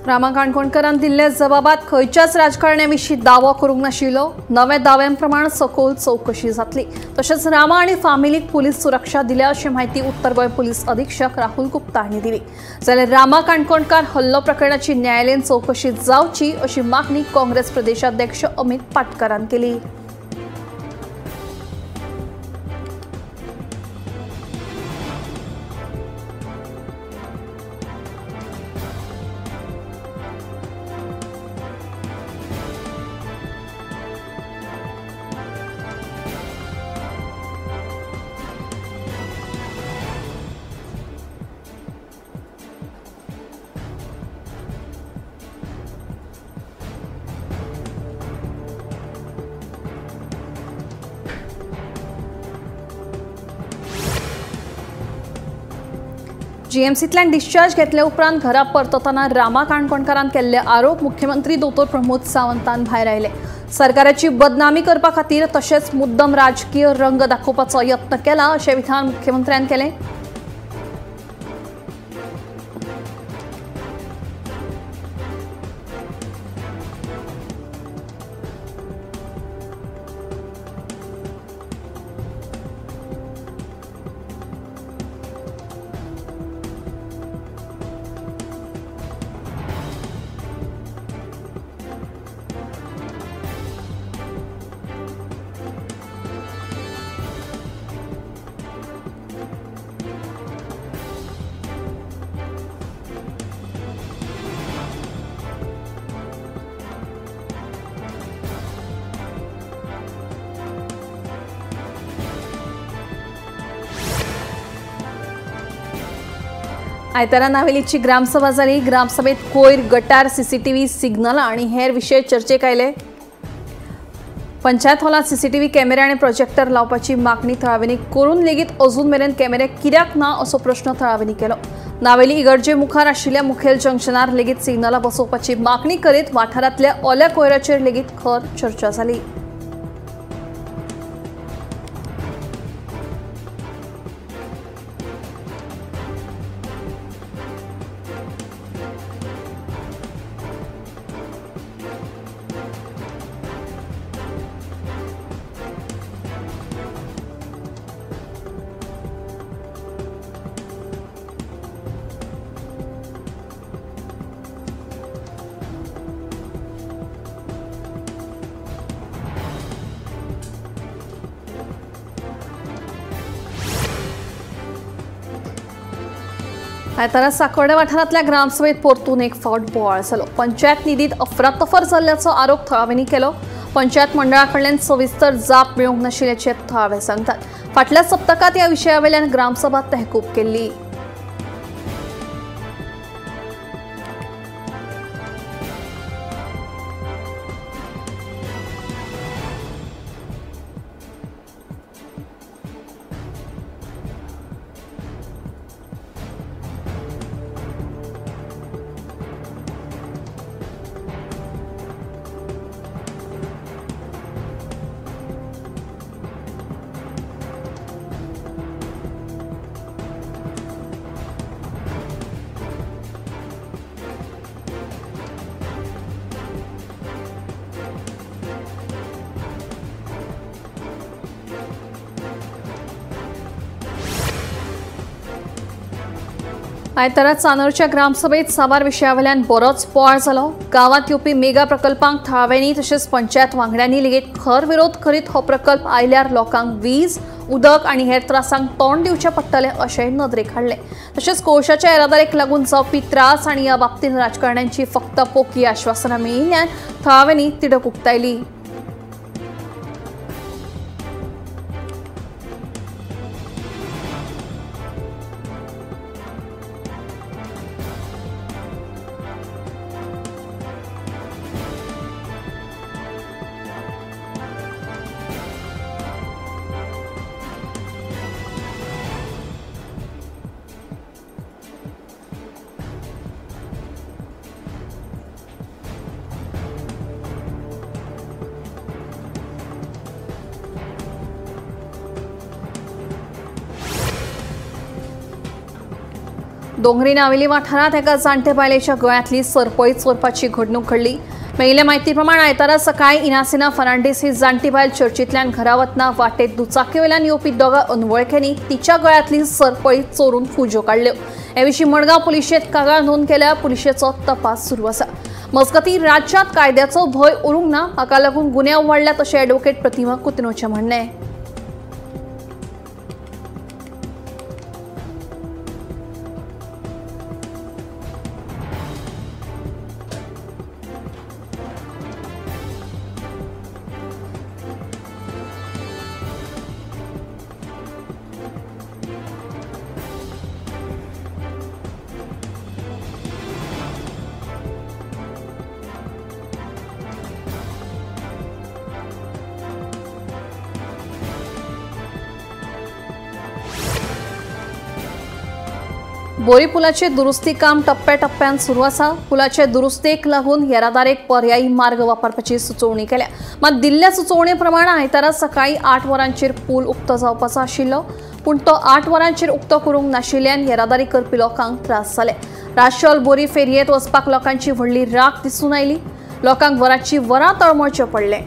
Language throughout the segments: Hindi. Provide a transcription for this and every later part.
रामा काणकोणकरान दिल्ले जबाबात खंयच्याच राजकारण्याविशीं दावो करूंक नाशिल्लो। नवे दाव्यांप्रमाण सखोल चौकशी जातली। तशेंच रामा आनी फामिलीक पुलीस सुरक्षा दिल्या अशी माहिती उत्तर गोंय पुलीस अधीक्षक राहुल गुप्ता हांणी दिली। जाल्यार रामा काणकोणकार हल्लो प्रकरणाची न्यायालयीन चौकशी जावची अशी मागणी काँग्रेस प्रदेशाध्यक्ष अमित पाटकरान केली। जीएमसींतल्यान डिस्चार्ज घेतले उपरांत घरा परततना रामा काणकोणकारान केल्ले आरोप मुख्यमंत्री दोतोर प्रमोद सावंतान भायर आयले। सरकाराची बदनामी करपा खातीर तशेंच मुद्दम राजकीय रंग दाखोवपाचो यत्न केला अशें विधान मुख्यमंत्र्यान केलें। आयतारा नावेलीची ग्रामसभा जाली। ग्रामसभेत कोयर, गटार, सीसीटीव्ही, सिग्नल आणि हेर विशय चर्चेक आयले। पंचायत हॉलांत सीसीटीव्ही कॅमेरे आणि प्रोजेक्टर लावपाची मागणी थळाव्यांनी करून लेगीत अजून मेरेन कॅमेरे कित्याक ना असो प्रश्न थळाव्यांनी केलो। नावेली इगर्जे मुखार आशिल्ल्या मुखेल जंक्शनार लेगीत सिग्नलां बसोवपाची मागणी करीत वाठारांतल्या ओल्या कोयराचेर लेगीत खर चर्चा जाली। आयतारा साकोडे वाठारांतल्या ग्रामसभेत परतून एक फावट बोवाळ जालो। पंचायत निधीत अफरातफर जाल्ल्याचो आरोप थळाव्यांनी केलो। पंचायत मंडळा कडल्यान सविस्तर जाप मेळूंक नाशिल्ल्याचे थळावे सांगतात। फाटल्या सप्तकात ह्या विशयावेल्यान ग्रामसभा तहकूब केल्ली। आयतारा चानोरच्या ग्रामसभेत साबार विशयावेल्यान बरोच बोवाळ जालो। गावात येवपी मेगा प्रकल्पांक थळाव्यांनी तशेंच पंचायत वांगड्यांनी लेगीत खर विरोध करीत हो प्रकल्प आयल्यार लोकांक वीज, उदक आणि हेर त्रासांक तोंड दिवचे पडटले अशेंय नदरेक हाडले। तशेंच कोळशाच्या येरादारेक लागून जावपी त्रास आनी ह्या बाबतींत राजकारण्यांची फक्त पोकी आश्वासनां मेळिल्ल्यान थळाव्यांनी तिडक उक्तायली। दोंगरी नावेली वाठारांत एका जाणटे बायलेच्या गळ्यांतली सरपळी चोरपाची घडणूक घडली। मेळिल्ल्या म्हायती प्रमाण आयतारा सकाळी इनासिना फर्नांडीस ही जाणटी बायल चर्चींतल्यान घरा वतना वाटेत दुचाकी वयल्यान येवपी दोगा अनवळख्यांनी तिच्या गळ्यांतली सरपळी चोरून फुजो काडल्यो। हे विशीं मडगांव पुलिशेंत कागाळ नोंद केल्या। पुलिशेचो तपास सुरू आसा। मजगतीं राज्यांत कायद्याचो भंय उरूंक ना, हाका लागून गुन्हे वाडल्यात अशें एडव्होकेट प्रतिमा कुतनोचें म्हणणें। बोरी पुलाचे दुरुस्ती काम टप्प्याटप्प्यान सुरू आसा। पुलाचे दुरुस्तेक लागून येरादारेक पर्यायी मार्ग वापरपाची सुचोवणी केल्या। मात दिल्ल्या सुचोवणे प्रमाण आयतारा सकाळी 8 वरांचेर पूल उक्तो जावपाचो आशिल्लो, पूण तो 8 वरांचेर उक्तो करूंक नाशिल्ल्यान येरादारी करपी लोकांक त्रास जाले। राशल बोरी फेरयेत वचपाक लोकांची व्हडली राख दिसून आयली। लोकांक वरांची वरां तळमळचें पडलें।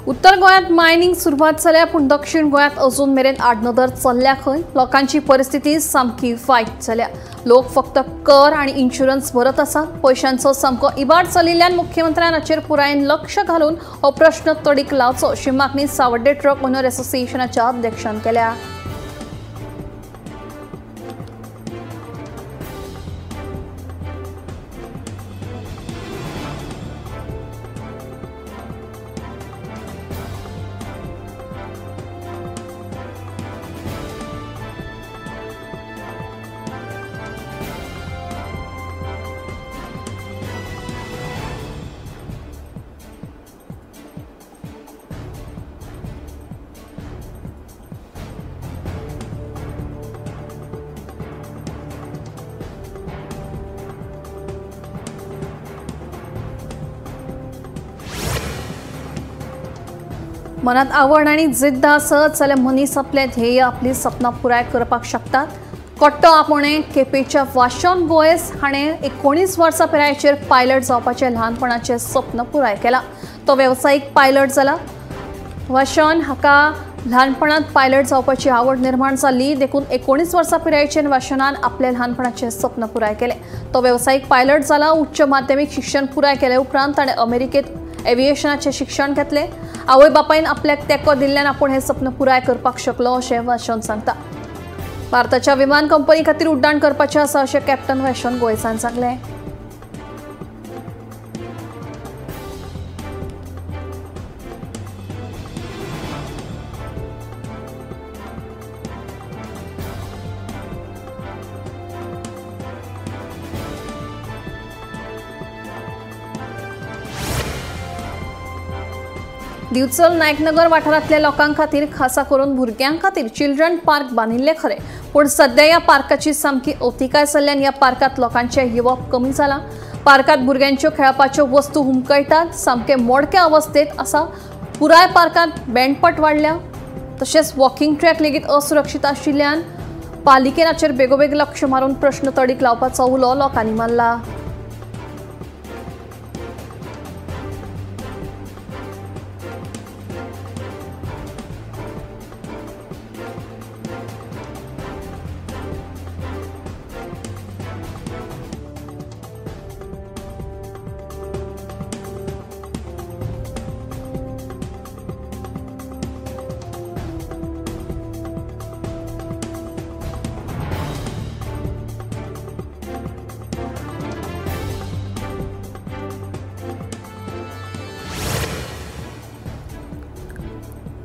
उत्तर गोंयांत मायनिंग सुरवात जाल्या, पूण दक्षिण गोंयांत अजून मेरेन आडनदर चल्ल्या खंय। लोकांची परिस्थिती सामकी वायट जाल्या। लोक फक्त कर आनी इन्शुरन्स भरत आसा। पयशांचो सामको इबाड चलिल्ल्यान मुख्यमंत्र्यान हाचेर पुरायेन लक्ष घालून हो प्रश्न तडीक लावचो अशी मागणी सावड्डे ट्रक ओनर असोसिएशनाच्या अध्यक्षान केल्या। मनात आवड आणि जिद्द आसत जाल्यार मनीस आपले ध्येय, आपली सपनां पुराय करपाक शकतात। कट्टो आपोणे केपेच्या वाशॉन गोयस हाणें 19 वर्सां पिरायेचेर पायलट जावपाचें ल्हानपणाचें सपन पुराय केलां। तो वेवसायीक पायलट जाला। वाशॉन हाका ल्हानपणांत पायलट जावपाची आवड निर्माण जाल्ली। देखून 19 वर्सां पिरायेचेर वाशॉनान आपले ल्हानपणाचें सपन पुराय केलें। तो वेवसायीक पायलट जाला। उच्च माध्यमीक शिक्षण पुराय केले उपरांत ताणें अमेरिकेंत एव्हिएशनाचें शिक्षण घेतलें। आवय बापायन आपल्याक तेंको दिल्ल्यान आपूण हें सपन पुराय करपाक शकलो अशें वाशॉन सांगता। भारताच्या विमान कंपनी खातीर उड्डाण करपाचें आसा अशें कॅप्टन वाशॉन गोयसान सांगलें। दिवचल नायकनगर वाठारांतल्या लोकां खातीर खासा करून भुरग्यां खातीर चिल्ड्रन पार्क बांदिल्ले खरे, पूण सध्या ह्या पार्काची सामकी अवतिकाय जाल्ल्यान ह्या पार्कांत लोकांचें येवप कमी जालां। पार्कांत भुरग्यांच्यो खेळपाच्यो वस्तू हुमकळटात, सामके मोडके अवस्थेत आसा। पुराय पार्कांत बँडपट वाडल्या, तशेंच वॉकिंग ट्रॅक लेगीत असुरक्षीत आशिल्ल्यान पालिकेन हाचेर बेगोबेग लक्ष मारून प्रश्न तडीक लावपाचो उलो लोकांनी मारला।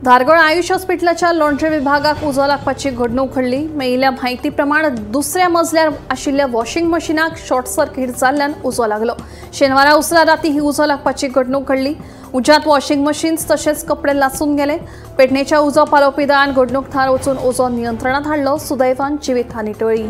धारगळ आयुष हॉस्पिटलाच्या लॉन्ड्री विभागाक उजो लागपाची घडणूक घडली. मेळिल्ल्या म्हायती प्रमाण दुसऱ्या मजल्यार आशिल्ल्या वॉशिंग मशीनाक शॉर्ट सर्किट जाल्ल्यान उजो लागलो. शेनवारा उसरा राती ही उजो लागपाची घडणूक घडली. उज्यांत वॉशिंग मशीन्स तशेंच कपडे लासून गेले. पेडणेच्या उजो पालोवपी दळान घडणूक थळार वचून उजो नियंत्रणात हाडलो. सुदैवान जिवीतहानी टळ्ळी.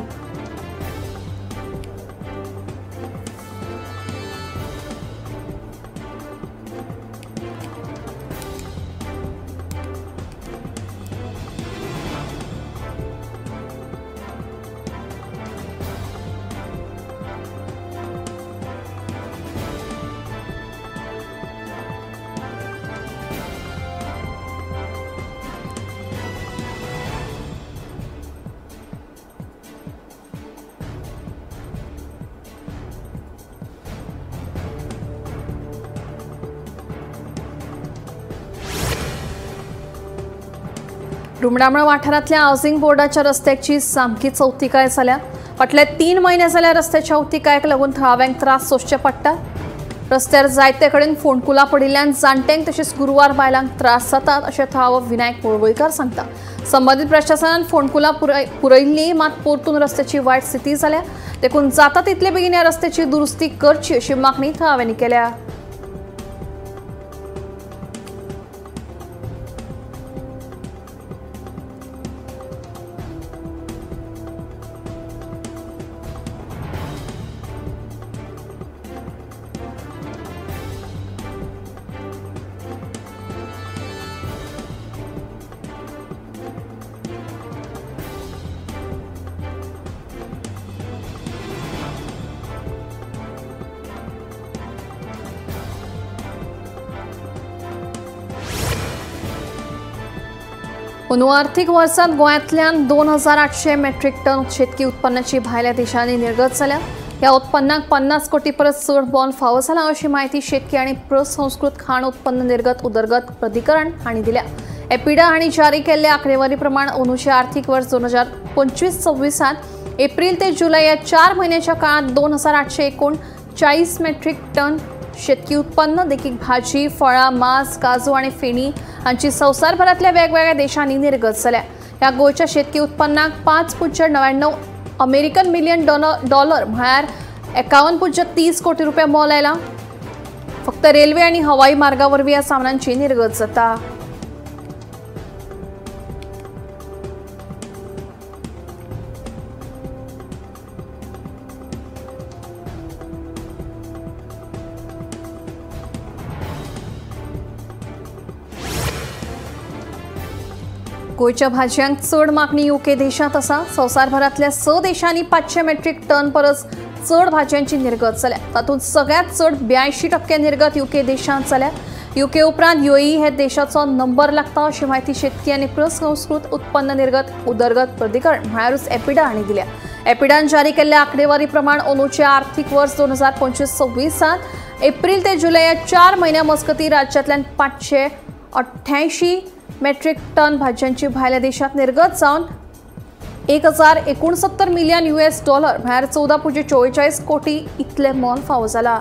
रुमडामळ वाठारांतल्या हावसिंग बोर्डाच्या रस्त्याची सामकी चवथिकाय जाल्या. फाटले 3 म्हयने जाल्या रस्त्याच्या उतिकायक लागून थळाव्यांक त्रास सोंसचे पडटा. रस्त्यार जायते कडेन फोंडकुलां पडिल्ल्यान जाणट्यांक तशेंच गुरवार बायलांक त्रास जातात अशें थळावो विनायक मुळवयकार सांगता. संबंदीत प्रशासनान फोंडकुलां पुरयल्लीं, मात परतून रस्त्याची वायट स्थिती जाल्या. देखून जाता तितले बेगीन ह्या रस्त्याची दुरुस्ती करची अशी मागणी थळाव्यांनी केल्या. अंदू आर्थीक वर्सांत गोंयांतल्यान 2800 मेट्रीक टन शेतकी उत्पन्नाची भायल्या देशांनी निर्गत जाल्या. ह्या उत्पन्नाक 50 कोटी परस चड मोल फावो जाला अशी माहिती शेतकी आनी प्रसंस्कृत खाण उत्पन्न निर्गत उदरगत प्राधिकरण हांणी दिल्या. एपिडा हांणी जारी केल्ल्या आंकडेवारी प्रमाण अंदूचे आर्थीक वर्स 2025-26 एप्रिल ते जुलय या 4 म्हयन्याच्या काळात 2839 मेट्रीक टन शेतकी उत्पन्न देखीक भाजी, फळां, मांस, काजू आणि फेणी हांची संवसारभरांतल्या वेगवेगळ्या देशांनी निर्गत जाल्या. ह्या गोंयच्या शेतकी उत्पन्नाक 5.99 अमेरिकन मिलियन डॉलर म्हळ्यार 51.30 कोटी रुपया मोल आयला. फक्त रेल्वे आनी हवाई मार्गा वरवीं ह्या सामानांची निर्गत जाता. गोंयच्या भाजयांक चड मागणी यूके देशांत आसा. संवसारभरांतल्या 6 देशांनी 500 मेट्रीक टन परस चड भाजयांची निर्गत जाल्या. तातूंत सगळ्यांत चड 82% निर्गत यूके देशांत जाल्या. यूके उपरांत UAE हे देशाचो नंबर लागता अशी माहिती शेतकी आनी प्रसंस्कृत उत्पन्न निर्गत उदरगत प्राधिकरण म्हळ्यारूच एपिडा हांणी दिल्या. एपिडान जारी केल्ल्या आंकडेवारी प्रमाण अंदूचे आर्थीक वर्स 2025-26 एप्रिल ते जुलय या 4 म्हयन्या मजगतीं राज्यांतल्यान 588 मेट्रीक टन भाजयांची भायल्या देशांत निर्गत जावन 1069 मिलियन US डॉलर म्हळ्यार 14.44 कोटी इतले मोल फावो जाला.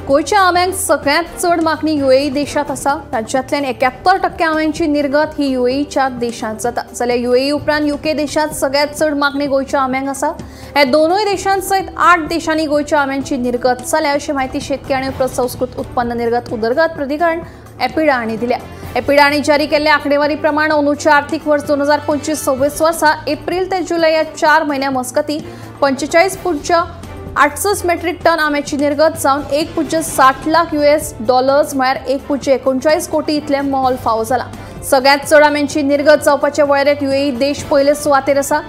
गोंयच्या आंब्यांक सगळ्यांत चड मागणी UAE देशांत आसा. राज्यांतल्यान 71% आंब्यांची निर्गत ही UAEच्या देशांत जाता. जाल्यार UAE उपरांत UK देशांत सगळ्यांत चड मागणी गोंयच्या आंब्यांक आसा. ह्या दोनूय देशांत सयत 8 देशांनी गोंयच्या आंब्यांची निर्गत जाल्या अशी माहिती शेतकी आनी प्रसंस्कृत उत्पन्न निर्गत उदरगत प्राधिकरण एपिडा हांणी दिल्या. एपिडा हांणी जारी केल्ल्या आंकडेवारी प्रमाण अंदूचे आर्थीक वर्स 2025-26 वर्सा एप्रिल ते जुलय या 4 म्हयन्या मजगतीं 45.68 मेट्रीक टन आंब्याची निर्गत जावन 1.60 लाख US डॉलर्स म्हळ्यार 1.39 कोटी इतले मोल फावो जाला. सगळ्यांत चड आंब्यांची निर्गत जावपाचे वळेरेंत UAE देश पयले सुवातेर आसा.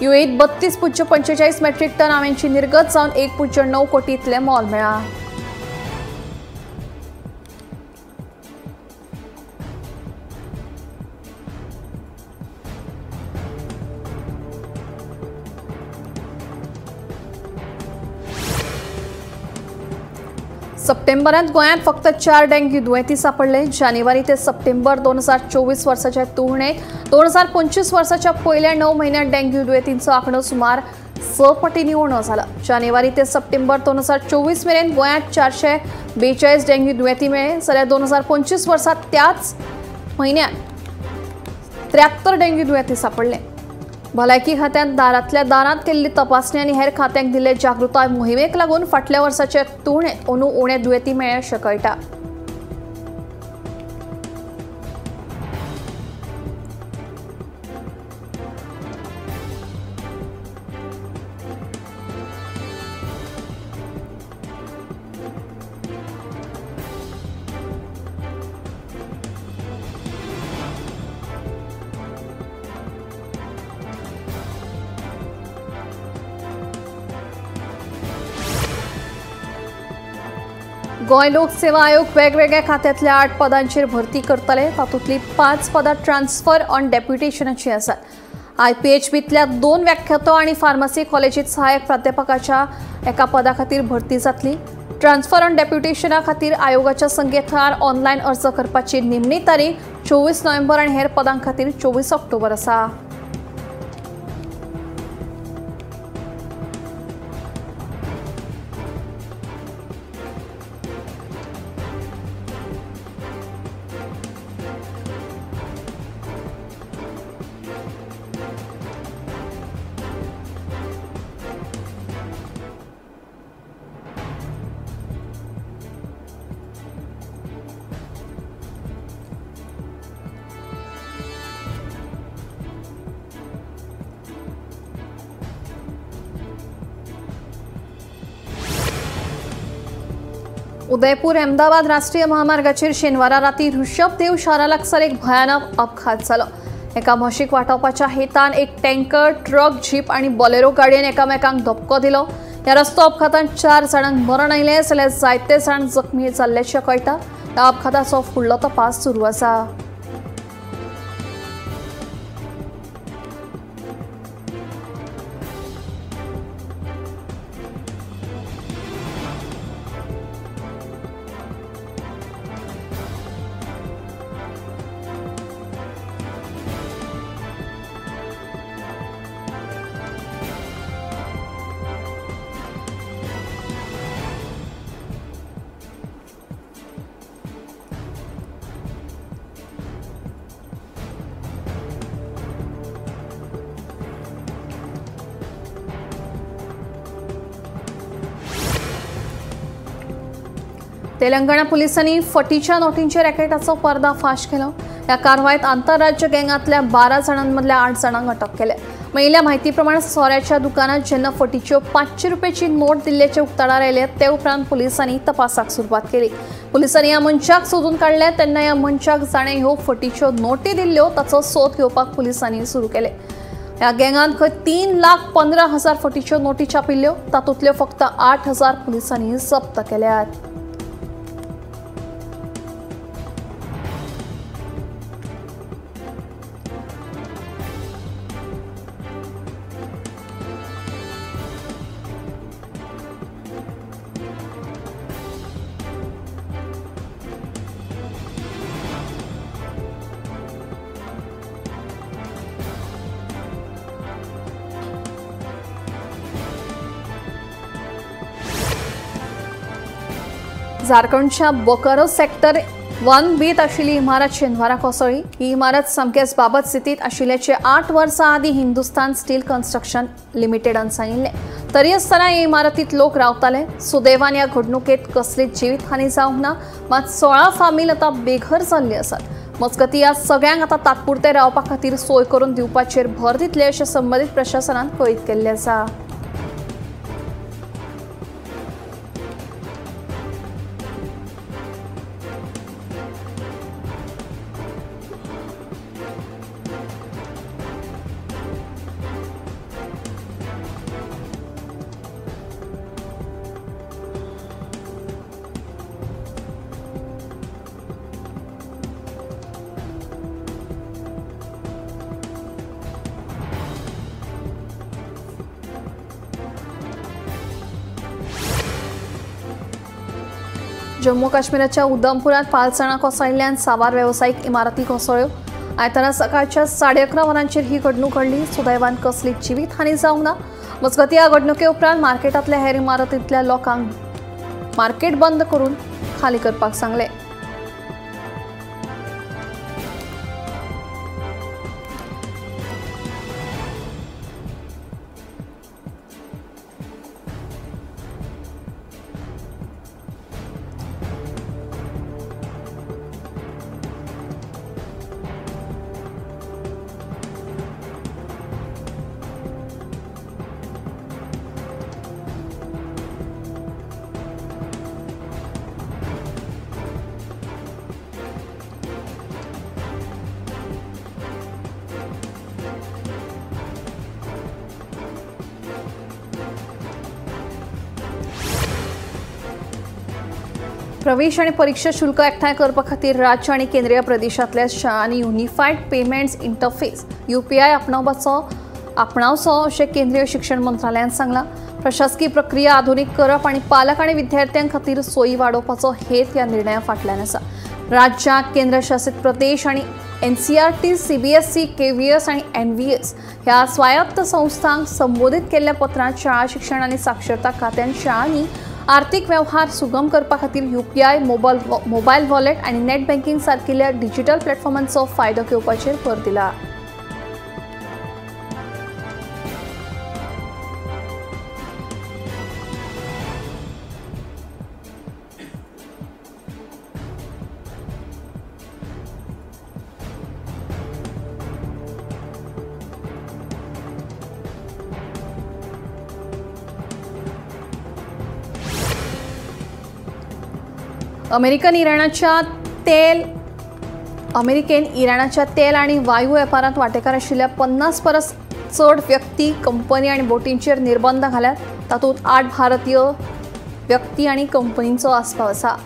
UAEत 32.45 मेट्रीक टन आंब्यांची निर्गत जावन 1.9 कोटी इतले मोल मेळ्ळा. सप्टेंबरात गोंयांत फक्त 4 डेंग्यू दुयेंती सापडले. जानेवारी ते सप्टेंबर 2024 वर्साच्या तुळनेत 2025 वर्साच्या पहिल्या 9 महिन्यांत डेंग्यू दुयेंतींचो आंकडो सुमार 6 पटींनी उणो जाला. जानेवारी ते सप्टेंबर 2024 मेरेन गोंयांत 442 डेंग्यू दुयेंती मेळ्ळे, जाल्यार 2025 वर्सा त्याच म्हयन्यात 73 डेंग्यू दुयेंती सापडले. भलायकी खात्यान दारांतल्या दारांत केल्ली तपासणी आनी हेर खात्यांक दिल्ले जागृताय मोहिमेक लागून फाटल्या वर्साचे तुळनेत अंदू उणे दुयेंती मेळ्ळे अशें कळटा. गोंय लोक सेवा आयोग वेगवेगळ्या खात्यांतल्या 8 पदांचेर भरती करतले. तातूंतली 5 पदां ट्रान्सफर ऑन डेप्युटेशनाची आसात. IPHBतल्या 2 व्याख्यातो आनी फार्मसी कॉलेजीत सहाय्यक प्राध्यापकाच्या एका पदा खातीर भरती जातली. ट्रान्सफर ऑन डेप्युटेशना खातीर आयोगाच्या संकेतथळार ऑनलायन अर्ज करपाची निमणी तारीख 24 नोव्हेंबर आनी हेर पदां खातीर 24 ऑक्टोबर आसा. उदयपूर अहमदाबाद राष्ट्रीय महामार्गाचेर शेनवारा राती ऋषभदेव शारा लागसार एक भयानक अपघात जालो. एका म्हशीक वाटावपाच्या हेतान एक टँकर, ट्रक, जीप आनी बोलेरो गाडयेन एकामेकांक धपको दिलो. ह्या रस्तो अपघातांत 4 जाणांक मरण आयलें, जाल्यार जायते जाण जखमी जाल्ल्याचें कळटा. ह्या अपघाताचो फुडलो तपास सुरू आसा. तेलंगणा पुलिसांनी फटीच्या नोटींच्या रॅकेटाचो पर्दाफाश केलो. ह्या कारवायेत आंतरराज्य गँगांतल्या 12 जाणांमदल्या 8 जाणांक अटक केले. मेळिल्ल्या म्हायती प्रमाण सोऱ्याच्या दुकानात जेन्ना फटीच्यो 500 रुपयाची नोट दिल्ल्याचे उक्ताडार आयले ते उपरांत पुलिसांनी तपासाक सुरवात केली. पुलिसांनी ह्या मनशाक सोदून काडले तेन्ना ह्या मनशाक जाणें ह्यो फटीच्यो नोटी दिल्ल्यो ताचो सोद घेवपाक पुलिसांनी सुरू केले. ह्या गँगान खंय 3,15,000 फटीच्यो नोटी छापिल्ल्यो, तातूंतल्यो फक्त 8,000 पुलिसांनी जप्त केल्यात. झारखंडच्या बोकारो सेक्टर 1B आशिल्ली इमारत शेनवारा कोसळ्ळी. ही इमारत सामकेच बाबत स्थितीत आशिल्ल्याचे 8 वर्सां आदीं हिंदुस्तान स्टील कन्स्ट्रक्शन लिमिटेडान सांगिल्लें. तरी आसतना हे इमारतीत लोक रावताले. सुदैवान ह्या घडणुकेत कसलीच जिवीतहानी जावंक ना, मात 16 फामील आतां बेघर जाल्ली आसात. मजगतीं ह्या सगळ्यांक आतां तात्पुरते रावपा खातीर सोय करून दिवपाचेर भर दितले अशें संबंदीत प्रशासनान कळीत केल्लें आसा. जम्मू काश्मीराच्या उधमपुरात 5 जाणां कोसळिल्ल्यान साबार वेवसायीक इमारती कोसळ्यो। आयतारा सकाळच्या 11:30 वरांचेर ही घडणूक घडली। सुदैवान कसली जिवीतहानी जावंक ना। मजगतीं ह्या घडणुके उपरांत मार्केटांतल्या हेर इमारतींतल्या लोकांक मार्केट बंद करून खाली करपाक सांगले। प्रवेश आणि परीक्षा शुल्क एकठांय करपा खातीर राज्य आणि केंद्रीय प्रदेशांतल्या शाळांनी युनिफायड पेमेंट्स इंटरफेस UPI आपणावचो अशें केंद्रीय शिक्षण मंत्रालयान सांगलां। प्रशासकीय प्रक्रिया आधुनीक करप आणि पालक आणि विद्यार्थ्यांक खातीर सोयी वाडोवपाचो हेत ह्या निर्णया फाटल्यान आसा। राज्याक केंद्रशासित प्रदेश आणि NCERT, CBSE, KVS आणि NVS ह्या स्वायत्त संस्थांक संबोधित केल्ल्या पत्रांत शाळा शिक्षण आणि साक्षरता खात्यान शाळांनी आर्थिक व्यवहार सुगम करपा खातीर UPI, मोबायल वॉलेट आणि नेट बँकिंग सारकिल्ल्या डिजिटल प्लॅटफॉर्मांचो फायदो घेवपाचेर भर दिला। अमेरिकेन इराणाच्या तेल आणि वायू वेपारांत वांटेकार आशिल्ल्या 50 परस चड व्यक्ती, कंपनी आणि बोटींचेर निर्बंध घाल्यात। तातूंत 8 भारतीय व्यक्ती आणि कंपनींचो आस्पाव आसा।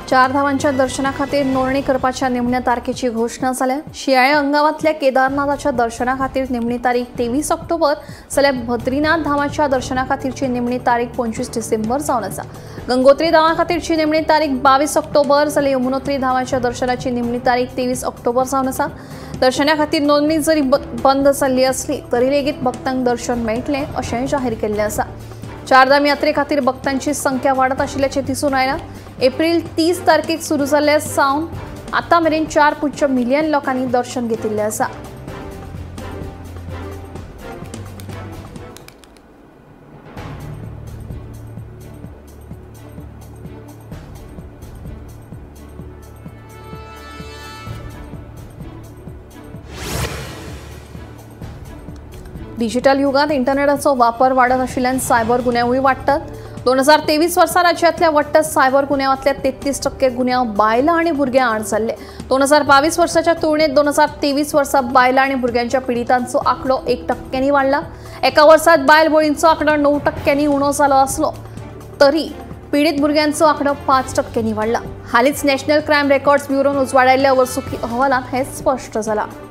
चार धामांच्या दर्शना खातीर नोंदणी करपाच्या निमण्या तारखेची घोषणा जाल्या। शियाळ्या हंगामांतल्या केदारनाथाच्या दर्शना खातीर निमणी तारीख 23 ऑक्टोबर जाल्यार बद्रीनाथ धामाच्या दर्शना खातीरची निमणी तारीख 25 डिसेंबर जावन आसा। गंगोत्री धामा खातीरची निमणी तारीख 22 ऑक्टोबर जाल्यार यमुनोत्री धामाच्या दर्शनाची निमणी तारीख 23 ऑक्टोबर जावन आसा। दर्शना खातीर नोंदणी जरी बंद जाल्ली असली तरी लेगीत भक्तांक दर्शन मेळटलें अशेंय जाहीर केल्लें आसा। चारधाम यात्रे खातीर भक्तांची संख्या वाडत आशिल्ल्याचें दिसून आयलां। एप्रिल 30 तारखेक सुरू जाल्ल्या सावन आतां मेरेन 4 मिलियन लोकांनी दर्शन घेतिल्लें आसा। डिजिटल युगात इंटरनेटाचो वापर वाडत आशिल्ल्यान सायबर गुन्यांवूय वाडटात। 2023 वर्सा राज्यांतल्या वट्ट सायबर गुन्यांवांतल्या 33% गुन्यांव बायलां आनी भुरग्यां आड जाल्ले। 2022 वर्साच्या तुळनेत 2023 वर्सा बायलां आनी भुरग्यांच्या पिडितांचो आंकडो 1% वाडला। एका वर्सात बायल बळींचो आंकडो 9% उणो जालो आसलो तरी पीडित भुरग्यांचो आंकडो 5% वाडला। हालींच नॅशनल क्रायम रेकॉर्ड्स ब्युरोन उजवाडायल्ल्या वर्सुकी अहवालांत हें स्पश्ट जालां।